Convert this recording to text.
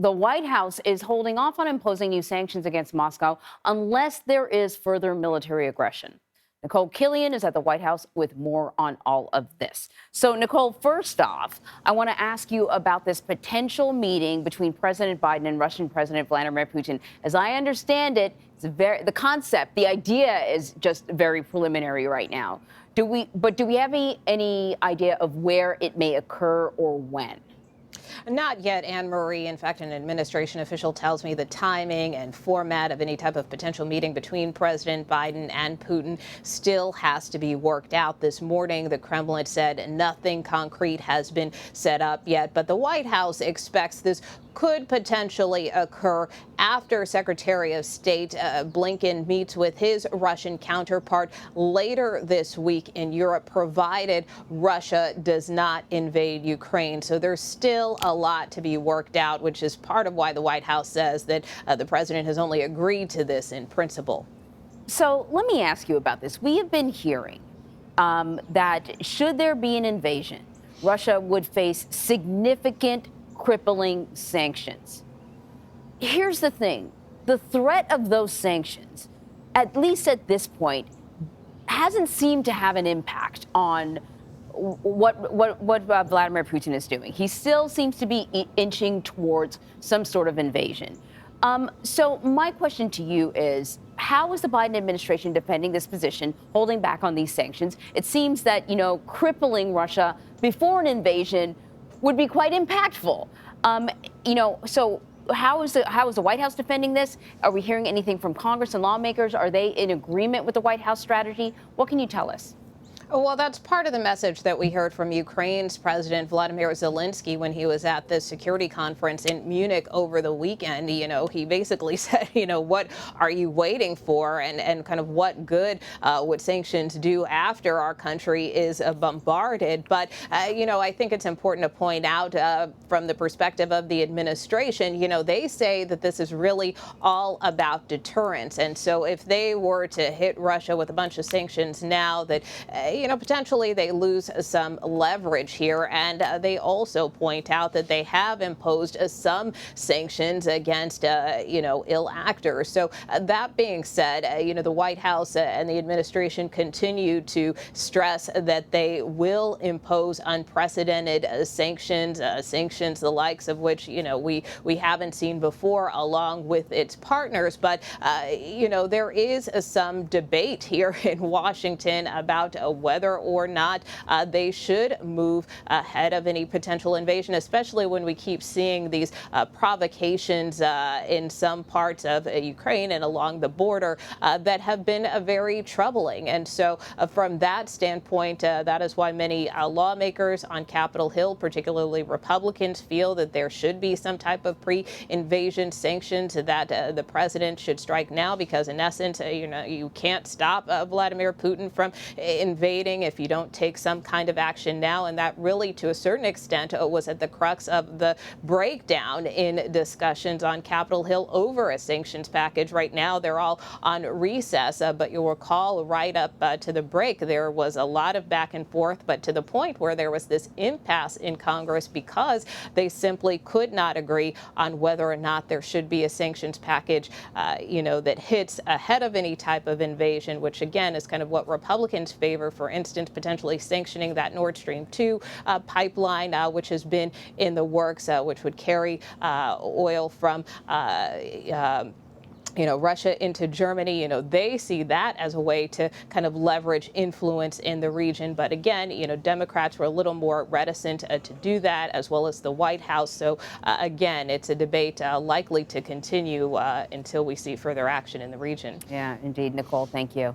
the White House is holding off on imposing new sanctions against Moscow unless there is further military aggression. Nikole Killion is at the White House with more on all of this. So, Nikole, first off, I want to ask you about this potential meeting between President Biden and Russian President Vladimir Putin. As I understand it, the concept, the idea is just very preliminary right now. Do we have any idea of where it may occur or when? Not yet, Anne-Marie. In fact, an administration official tells me the timing and format of any type of potential meeting between President Biden and Putin still has to be worked out. This morning, the Kremlin said nothing concrete has been set up yet, but the White House expects this could potentially occur after Secretary of State Blinken meets with his Russian counterpart later this week in Europe, provided Russia does not invade Ukraine. So there's still a lot to be worked out, which is part of why the White House says that the president has only agreed to this in principle. So let me ask you about this. We have been hearing that should there be an invasion, Russia would face significant crippling sanctions. Here's the thing. The threat of those sanctions, at least at this point, hasn't seemed to have an impact on what Vladimir Putin is doing. He still seems to be inching towards some sort of invasion. So my question to you is, how is the Biden administration defending this position, holding back on these sanctions? It seems that, crippling Russia before an invasion would be quite impactful. So how is the White House defending this? Are we hearing anything from Congress and lawmakers? Are they in agreement with the White House strategy? What can you tell us? Well, that's part of the message that we heard from Ukraine's President Vladimir Zelensky when he was at the security conference in Munich over the weekend. He basically said, what are you waiting for? And kind of what good would sanctions do after our country is bombarded? But, I think it's important to point out from the perspective of the administration, they say that this is really all about deterrence. And so if they were to hit Russia with a bunch of sanctions now, that potentially they lose some leverage here. And they also point out that they have imposed some sanctions against, ill actors. So that being said, the White House and the administration continue to stress that they will impose unprecedented sanctions, the likes of which, we haven't seen before, along with its partners. But, there is some debate here in Washington about whether or not they should move ahead of any potential invasion, especially when we keep seeing these provocations in some parts of Ukraine and along the border that have been very troubling. And so from that standpoint, that is why many lawmakers on Capitol Hill, particularly Republicans, feel that there should be some type of pre-invasion sanctions that the president should strike now, because in essence, you can't stop Vladimir Putin from invading if you don't take some kind of action now. And that really, to a certain extent, was at the crux of the breakdown in discussions on Capitol Hill over a sanctions package. Right now, they're all on recess. But you'll recall right up to the break, there was a lot of back and forth, but to the point where there was this impasse in Congress because they simply could not agree on whether or not there should be a sanctions package, that hits ahead of any type of invasion, which again is kind of what Republicans favor. For instance, potentially sanctioning that Nord Stream 2 pipeline, which has been in the works, which would carry oil from Russia into Germany. They see that as a way to kind of leverage influence in the region. But again, Democrats were a little more reticent to do that, as well as the White House. So again, it's a debate likely to continue until we see further action in the region. Yeah, indeed. Nikole, thank you.